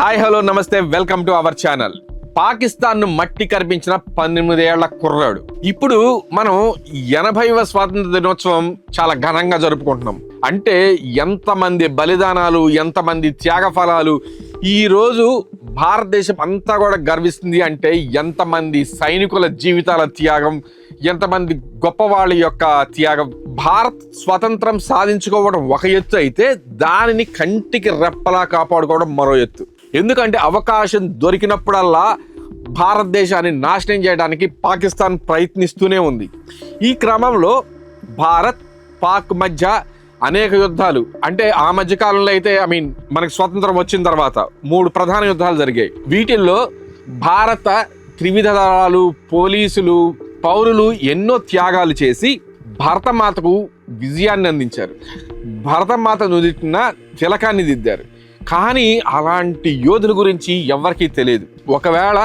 Hi hello నమస్తే welcome to our channel. Pakistan ను మట్టి కరిపించిన 18 ఏళ్ల కుర్రాడు. ఇప్పుడు మనం 80వ స్వాతంత్ర దినోత్సవం చాలా ఘనంగా జరుపుకుంటున్నాం. అంటే ఎంతమంది బలిదానాలు, ఎంతమంది త్యాగ ఫలాలు. ఈ రోజు భారతదేశం అంతా కూడా గర్విస్తుంది. అంటే ఎంతమంది సైనికుల జీవితాల త్యాగం, ఎంతమంది గొప్ప వాళ్ళ యొక్క త్యాగం. భారత్ స్వతంత్రం సాధించుకోవడం ఒక ఎత్తు అయితే, దానిని కంటికి రెప్పలా కాపాడుకోవడం మరో ఎత్తు. ఎందుకంటే అవకాశం దొరికినప్పుడల్లా భారతదేశాన్ని నాశనం చేయడానికి పాకిస్తాన్ ప్రయత్నిస్తూనే ఉంది. ఈ క్రమంలో భారత్ పాక్ మధ్య అనేక యుద్ధాలు, అంటే ఆ మధ్య కాలంలో అయితే మనకి స్వతంత్రం వచ్చిన తర్వాత 3 ప్రధాన యుద్ధాలు జరిగాయి. వీటిల్లో భారత త్రివిధ దళాలు, పోలీసులు, పౌరులు ఎన్నో త్యాగాలు చేసి భరతమాతకు విజయాన్ని అందించారు. భరతమాత నుదిటిన తిలకాన్ని దిద్దారు. కానీ అలాంటి యోధుల గురించి ఎవరికీ తెలియదు. ఒకవేళ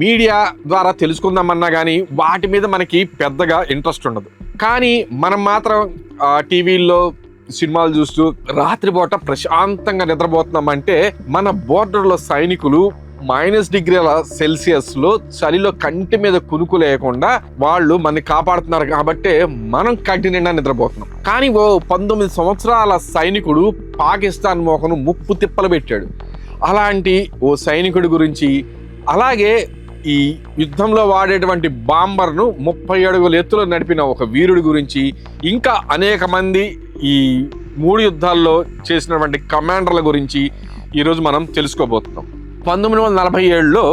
మీడియా ద్వారా తెలుసుకుందామన్నా కానీ వాటి మీద మనకి పెద్దగా ఇంట్రెస్ట్ ఉండదు. కానీ మనం మాత్రం టీవీల్లో సినిమాలు చూస్తూ రాత్రిపూట ప్రశాంతంగా నిద్రపోతున్నామంటే, మన బోర్డర్లో సైనికులు -°C చలిలో కంటి మీద కునుకు లేకుండా వాళ్ళు మనని కాపాడుతున్నారు కాబట్టి మనం కంటి నిండా నిద్రపోతున్నాం. కానీ 19 సంవత్సరాల సైనికుడు పాకిస్తాన్ మోకను ముప్పు తిప్పలు పెట్టాడు. అలాంటి సైనికుడి గురించి, అలాగే ఈ యుద్ధంలో వాడేటువంటి బాంబర్ను 30 అడుగుల ఎత్తులో నడిపిన ఒక వీరుడి గురించి, ఇంకా అనేక మంది ఈ 3 యుద్ధాల్లో చేసినటువంటి కమాండర్ల గురించి ఈరోజు మనం తెలుసుకోబోతున్నాం. 1947లో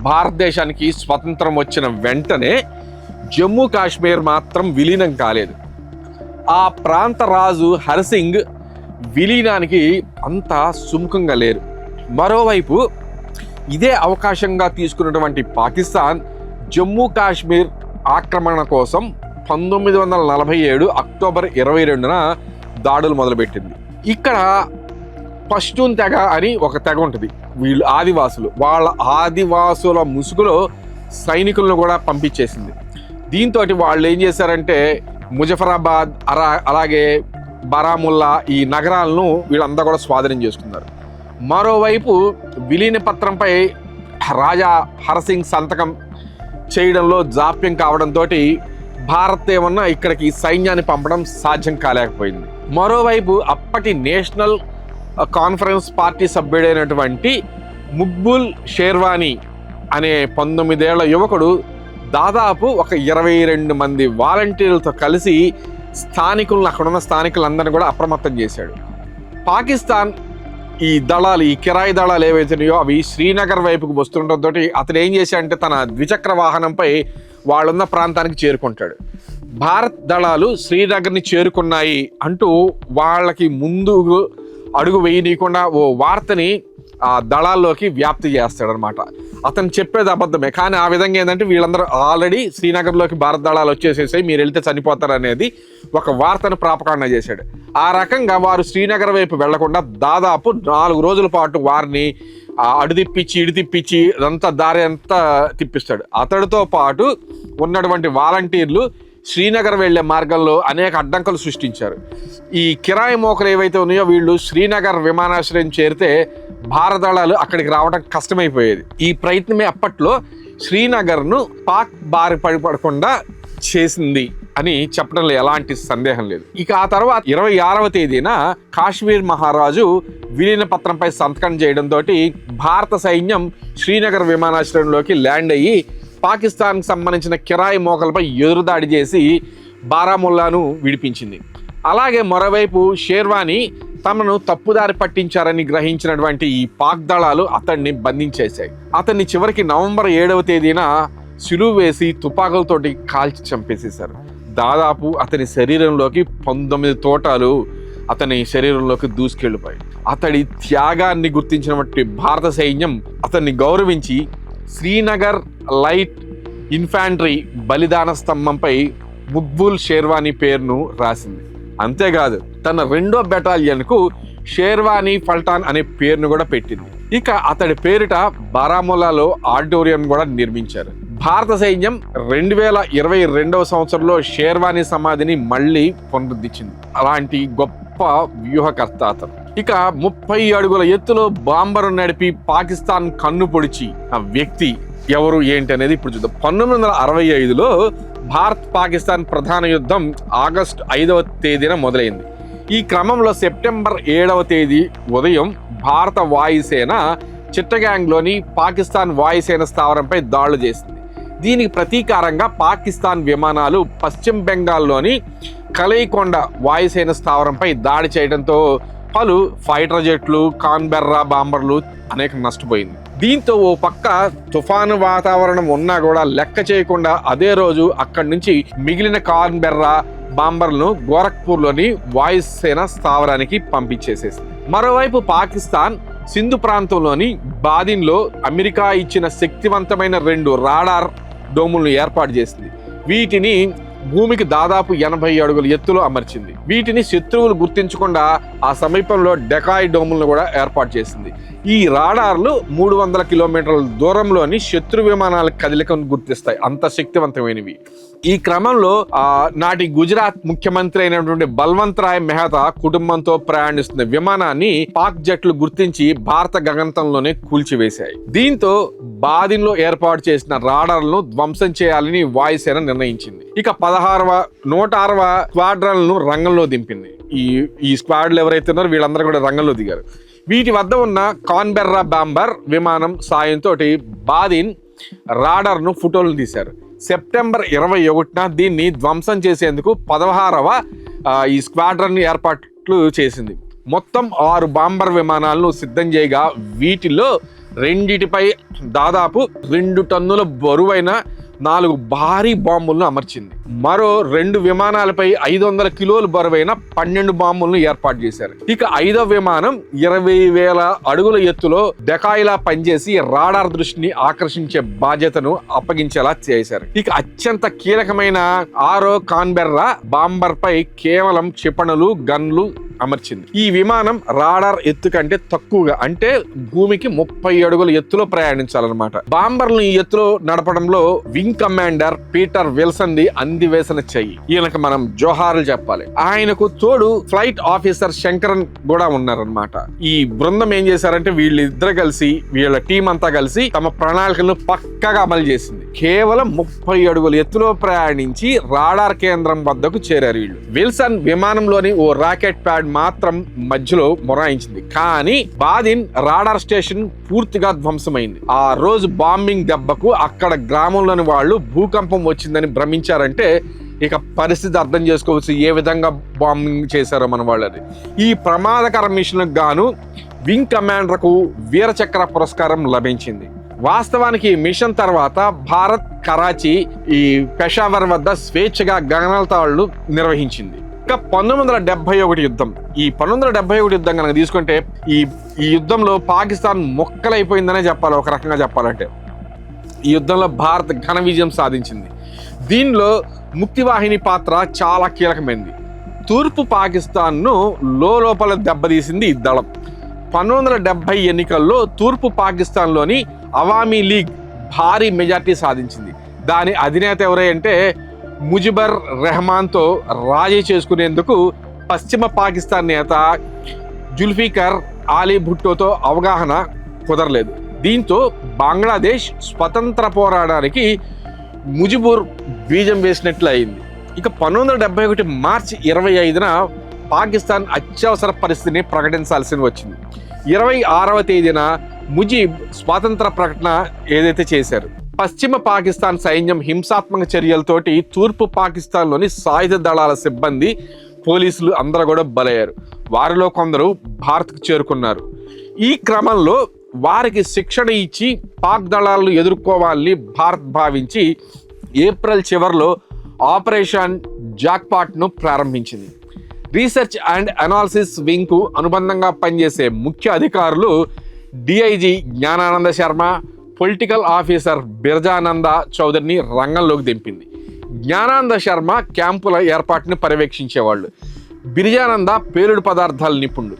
భారతదేశానికి స్వతంత్రం వచ్చిన వెంటనే జమ్మూ కాశ్మీర్ మాత్రం విలీనం కాలేదు. ఆ ప్రాంత రాజు హర్సింగ్ విలీనానికి అంత సుముఖంగా లేరు. మరోవైపు ఇదే అవకాశంగా తీసుకున్నటువంటి పాకిస్తాన్ జమ్మూ కాశ్మీర్ ఆక్రమణ కోసం 1947 అక్టోబర్ 22న దాడులు మొదలుపెట్టింది. ఇక్కడ పష్తూన్ తెగ అని ఒక తెగ ఉంటుంది. వీళ్ళు ఆదివాసులు. వాళ్ళ ఆదివాసుల ముసుగులో సైనికులను కూడా పంపించేసింది. దీంతో వాళ్ళు ఏం చేశారంటే ముజఫరాబాద్, అలాగే బారాముల్లా ఈ నగరాలను వీళ్ళంతా కూడా స్వాధీనం చేసుకున్నారు. మరోవైపు విలీన పత్రంపై రాజా హర్సింగ్ సంతకం చేయడంలో జాప్యం కావడంతో భారత్ ఏమన్నా ఇక్కడికి సైన్యాన్ని పంపడం సాధ్యం కాలేకపోయింది. మరోవైపు అప్పటి నేషనల్ కాన్ఫరెన్స్ పార్టీ సభ్యుడైనటువంటి ముక్బుల్ షేర్వానీ అనే 19 ఏళ్ల యువకుడు దాదాపు ఒక 22 మంది వాలంటీర్లతో కలిసి అక్కడున్న స్థానికులందరినీ కూడా అప్రమత్తం చేశాడు. పాకిస్తాన్ ఈ దళాలు, ఈ కిరాయి దళాలు ఏవైతున్నాయో అవి శ్రీనగర్ వైపుకు వస్తుండటంతో అతను ఏం చేశాడంటే తన ద్విచక్ర వాహనంపై వాళ్ళున్న ప్రాంతానికి చేరుకుంటాడు. భారత్ దళాలు శ్రీనగర్ని చేరుకున్నాయి అంటూ వాళ్ళకి ముందు అడుగు వేయనీయకుండా వార్తని ఆ దళాల్లోకి వ్యాప్తి చేస్తాడనమాట. అతను చెప్పేది అబద్ధమే, కానీ ఆ విధంగా ఏంటంటే వీళ్ళందరూ ఆల్రెడీ శ్రీనగర్లోకి భారత దళాలు వచ్చేసేసాయి, మీరు వెళ్తే చనిపోతారు అనేది ఒక వార్తను ప్రాపకాండ చేశాడు. ఆ రకంగా వారు శ్రీనగర్ వైపు వెళ్లకుండా దాదాపు 4 రోజుల పాటు వారిని అడు తిప్పించి ఇడు తిప్పించి అదంతా దారి అంతా తిప్పిస్తాడు. అతడితో పాటు ఉన్నటువంటి వాలంటీర్లు శ్రీనగర్ వెళ్లే మార్గంలో అనేక అడ్డంకులు సృష్టించారు. ఈ కిరాయి మోకలు ఏవైతే ఉన్నాయో వీళ్ళు శ్రీనగర్ విమానాశ్రయం చేరితే భారత దళాలు అక్కడికి రావడం కష్టమైపోయేది. ఈ ప్రయత్నమే అప్పట్లో శ్రీనగర్ను పాక్ బారి పడకుండా చేసింది అని చెప్పడంలో ఎలాంటి సందేహం లేదు. ఇక ఆ తర్వాత 26వ తేదీన కాశ్మీర్ మహారాజు విలీన పత్రంపై సంతకం చేయడంతో భారత సైన్యం శ్రీనగర్ విమానాశ్రయంలోకి ల్యాండ్ అయ్యి పాకిస్తాన్కి సంబంధించిన కిరాయి మోకలపై ఎదురుదాడి చేసి బారాముల్లాను విడిపించింది. అలాగే మరోవైపు షేర్వానీ తమను తప్పుదారి పట్టించారని గ్రహించినటువంటి ఈ పాక్ దళాలు అతన్ని బంధించేశాయి. అతన్ని చివరికి నవంబర్ 7వ తేదీన సిలువ వేసి తుపాకులతోటి కాల్చి చంపేసేశారు. దాదాపు అతని శరీరంలోకి 19 తోటాలు అతని శరీరంలోకి దూసుకెళ్ళిపోయాయి. అతడి త్యాగాన్ని గుర్తించినటువంటి భారత సైన్యం అతన్ని గౌరవించి శ్రీనగర్ లైట్ ఇన్ఫాంట్రీ బలిదాన స్తంభంపై ముక్బుల్ షేర్వానీ పేరును రాసింది. అంతేకాదు తన 2వ బెటాలియన్కు షేర్వానీ ఫల్టాన్ అనే పేరును కూడా పెట్టింది. ఇక అతడి పేరిట బారాముల్లాలో ఆడిటోరియం కూడా నిర్మించారు. భారత సైన్యం 2022వ సంవత్సరంలో షేర్వానీ సమాధిని మళ్ళీ పునరుద్ధరించింది. అలాంటి గొప్ప వ్యూహకర్త అతను. ఇక 30 అడుగుల ఎత్తులో బాంబరు నడిపి పాకిస్తాన్ కన్ను పొడిచి ఆ వ్యక్తి ఎవరు ఏంటి అనేది ఇప్పుడు చూద్దాం. 1965లో భారత్ పాకిస్తాన్ ప్రధాన యుద్ధం ఆగస్టు 5వ తేదీన మొదలైంది. ఈ క్రమంలో సెప్టెంబర్ 7వ తేదీ ఉదయం భారత వాయుసేన చిట్టగాంగ్లోని పాకిస్తాన్ వాయుసేన స్థావరంపై దాడులు చేసింది. దీనికి ప్రతీకారంగా పాకిస్తాన్ విమానాలు పశ్చిమ బెంగాల్లోని కలైకొండ వాయుసేన స్థావరంపై దాడి చేయడంతో పలు ఫైటర్ జెట్లు, కాన్బెర్రా బాంబర్లు అనేక నష్టపోయింది. దీంతో ఓ పక్క తుఫాను వాతావరణం ఉన్నా కూడా లెక్క చేయకుండా అదే రోజు అక్కడి నుంచి మిగిలిన కాన్బెర్రా బాంబర్లను గోరఖ్పూర్లోని వాయుసేన స్థావరానికి పంపించేసేసింది. మరోవైపు పాకిస్తాన్ సింధు ప్రాంతంలోని బాదిన్లో అమెరికా ఇచ్చిన శక్తివంతమైన 2 రాడార్ డోములను ఏర్పాటు చేసింది. వీటిని భూమికి దాదాపు 80 అడుగుల ఎత్తులో అమర్చింది. వీటిని శత్రువులు గుర్తించకుండా ఆ సమీపంలో డెకాయ్ డోములను కూడా ఏర్పాటు చేసింది. ఈ రాడార్లు 300 కిలోమీటర్ల దూరంలోని శత్రు విమానాల కదలికను గుర్తిస్తాయి, అంత శక్తివంతమైనవి. ఈ క్రమంలో నాటి గుజరాత్ ముఖ్యమంత్రి అయినటువంటి బల్వంత్ రాయ్ మెహతా కుటుంబంతో ప్రయాణిస్తున్న విమానాన్ని పాక్ జట్లు గుర్తించి భారత గగనతలంలోనే కూల్చివేశాయి. దీంతో బాదిన్లో ఏర్పాటు చేసిన రాడార్లను ధ్వంసం చేయాలని వాయుసేన నిర్ణయించింది. ఇక 106వ స్క్వాడ్రన్లను రంగంలో దింపింది. ఈ స్క్వాడ్లు ఎవరైతే ఉన్నారో వీళ్ళందరూ కూడా రంగంలో దిగారు. వీటి వద్ద ఉన్న కాన్బెర్రా బాంబర్ విమానం సాయంతో బాదిన్ రాడార్ను ఫోటోలు తీశారు. సెప్టెంబర్ 21న దీన్ని ధ్వంసం చేసేందుకు 16వ ఈ స్క్వాడ్రన్ ఏర్పాట్లు చేసింది. మొత్తం 6 బాంబర్ విమానాలను సిద్ధం చేయగా వీటిలో 2పై దాదాపు 2 టన్నుల బరువైన 4 భారీ బాంబులను అమర్చింది. మరో 2 విమానాలపై 500 కిలోల బరువైన 12 బాంబులను ఏర్పాటు చేశారు. ఇక 5వ విమానం 20,000 అడుగుల ఎత్తులో డెకాయిలా పనిచేసి రాడార్ దృష్టిని ఆకర్షించే బాధ్యతను అప్పగించేలా చేశారు. ఇక అత్యంత కీలకమైన 6వ కాన్బెర్రా బాంబర్ పై కేవలం క్షిపణులు, గన్లు అమర్చింది. ఈ విమానం రాడార్ ఎత్తు కంటే తక్కువగా, అంటే భూమికి 30 అడుగుల ఎత్తులో ప్రయాణించాలన్నమాట. బాంబర్లను ఈ ఎత్తులో నడపడంలో వింగ్ కమాండర్ పీటర్ విల్సన్ ది అందివేసిన చెయ్యి. ఈయనకు మనం జోహార్లు చెప్పాలి. ఆయనకు తోడు ఫ్లైట్ ఆఫీసర్ శంకరన్ కూడా ఉన్నారనమాట. ఈ బృందం ఏం చేశారంటే వీళ్ళిద్దరు కలిసి, వీళ్ళ టీం అంతా కలిసి తమ ప్రణాళికలను పక్కగా అమలు చేసింది. కేవలం 30 అడుగుల ఎత్తులో ప్రయాణించి రాడార్ కేంద్రం వద్దకు చేరారు వీళ్ళు. విల్సన్ విమానంలోని ఓ రాకెట్ ప్యాడ్ మాత్రం మధ్యలో మొరాయించింది. కానీ బాదిన్ రాడార్ స్టేషన్ పూర్తిగా ధ్వంసమైంది. ఆ రోజు బాంబింగ్ దెబ్బకు అక్కడ గ్రామంలోని వాళ్ళు భూకంపం వచ్చిందని భ్రమించారంటే ఇక పరిస్థితి అర్థం చేసుకోవచ్చు ఏ విధంగా బాంబింగ్ చేశారో మన వాళ్ళని. ఈ ప్రమాదకర మిషన్కు గాను వింగ్ కమాండర్కు వీరచక్ర పురస్కారం లభించింది. వాస్తవానికి ఈ మిషన్ తర్వాత భారత్ కరాచీ, ఈ పెషావర్ వద్ద స్వేచ్ఛగా గగనతలాలను నిర్వహించింది. ఇక 1971 యుద్ధం. ఈ 1971 యుద్ధం కనుక తీసుకుంటే ఈ యుద్ధంలో పాకిస్తాన్ మొక్కలైపోయిందనే చెప్పాలి. ఒక రకంగా చెప్పాలంటే ఈ యుద్ధంలో భారత్ ఘన విజయం సాధించింది. దీనిలో ముక్తివాహిని పాత్ర చాలా కీలకమైంది. తూర్పు పాకిస్తాన్ను లోపల దెబ్బతీసింది ఈ దళం. 1970 ఎన్నికల్లో తూర్పు పాకిస్తాన్లోని అవామీ లీగ్ భారీ మెజార్టీ సాధించింది. దాని అధినేత ఎవరంటే ముజిబర్ రెహమాన్తో రాజీ చేసుకునేందుకు పశ్చిమ పాకిస్తాన్ నేత జుల్ఫికర్ అలీ భుట్టోతో అవగాహన కుదరలేదు. దీంతో బంగ్లాదేశ్ స్వతంత్ర పోరాటానికి ముజిబుర్ బీజం వేసినట్లు అయింది. ఇక 1971 మార్చి 25న పాకిస్తాన్ అత్యవసర పరిస్థితిని ప్రకటించాల్సి వచ్చింది. 26వ తేదీన ముజీబ్ స్వాతంత్ర ప్రకటన ఏదైతే చేశారు. పశ్చిమ పాకిస్తాన్ సైన్యం హింసాత్మక చర్యలతోటి తూర్పు పాకిస్తాన్లోని సాయుధ దళాల సిబ్బంది, పోలీసులు అందరూ కూడా బలయ్యారు. వారిలో కొందరు భారత్కు చేరుకున్నారు. ఈ క్రమంలో వారికి శిక్షణ ఇచ్చి పాక్ దళాలను ఎదుర్కోవాలని భారత్ భావించి ఏప్రిల్ చివరిలో ఆపరేషన్ జాక్పాట్ను ప్రారంభించింది. రీసెర్చ్ అండ్ అనాలిసిస్ వింగ్కు అనుబంధంగా పనిచేసే ముఖ్య అధికారులు DIG Gnanananda Sharma, political officer Birjananda చౌదరిని రంగంలోకి దింపింది. జ్ఞానానంద శర్మ క్యాంపుల ఏర్పాటుని పర్యవేక్షించేవాళ్ళు. బిర్జానంద పేలుడు పదార్థాల నిపుణుడు.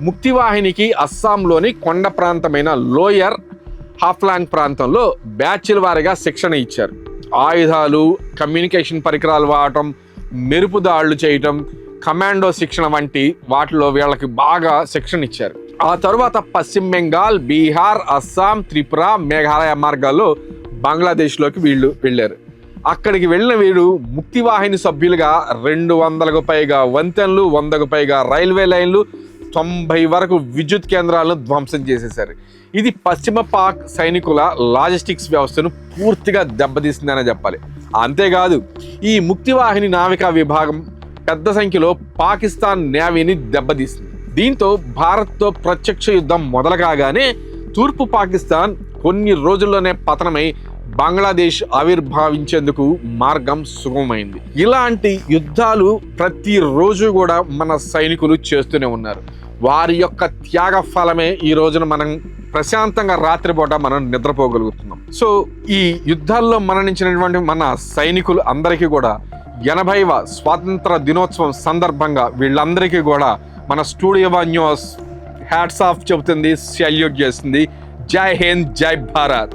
ముక్తివాహినికి అస్సాంలోని కొండ ప్రాంతమైన లోయర్ హాఫ్లాంగ్ ప్రాంతంలో బ్యాచ్ల వారీగా శిక్షణ ఇచ్చారు. ఆయుధాలు, కమ్యూనికేషన్ పరికరాలు వాడటం, మెరుపు దాడులు చేయటం, కమాండో శిక్షణ వంటి వాటిలో వీళ్ళకి బాగా శిక్షణ ఇచ్చారు. ఆ తరువాత పశ్చిమ బెంగాల్, బీహార్, అస్సాం, త్రిపుర, మేఘాలయ మార్గాల్లో బంగ్లాదేశ్లోకి వీళ్ళు వెళ్ళారు. అక్కడికి వెళ్ళిన వీడు ముక్తివాహిని సభ్యులుగా 200కు పైగా వంతెనలు, 100కు పైగా రైల్వే లైన్లు, 90 వరకు విద్యుత్ కేంద్రాలను ధ్వంసం చేసేశారు. ఇది పశ్చిమ పాక్ సైనికుల లాజిస్టిక్స్ వ్యవస్థను పూర్తిగా దెబ్బతీసిందనే చెప్పాలి. అంతేకాదు ఈ ముక్తివాహిని నావికా విభాగం పెద్ద సంఖ్యలో పాకిస్తాన్ నేవీని దెబ్బతీసింది. దీంతో భారత్తో ప్రత్యక్ష యుద్ధం మొదలు కాగానే తూర్పు పాకిస్తాన్ కొన్ని రోజుల్లోనే పతనమై బంగ్లాదేశ్ ఆవిర్భావించేందుకు మార్గం సుగమమైంది. ఇలాంటి యుద్ధాలు ప్రతిరోజు కూడా మన సైనికులు చేస్తూనే ఉన్నారు. వారి యొక్క త్యాగ ఫలమే ఈ రోజున మనం ప్రశాంతంగా రాత్రిపూట మనం నిద్రపోగలుగుతున్నాం. సో ఈ యుద్ధాల్లో మరణించినటువంటి మన సైనికులు అందరికీ కూడా 80వ స్వాతంత్ర దినోత్సవం సందర్భంగా వీళ్ళందరికీ కూడా మన studio one news hats off చెబుతుంది, సెల్యూట్ చేస్తుంది. జై హింద్, జై భారత్.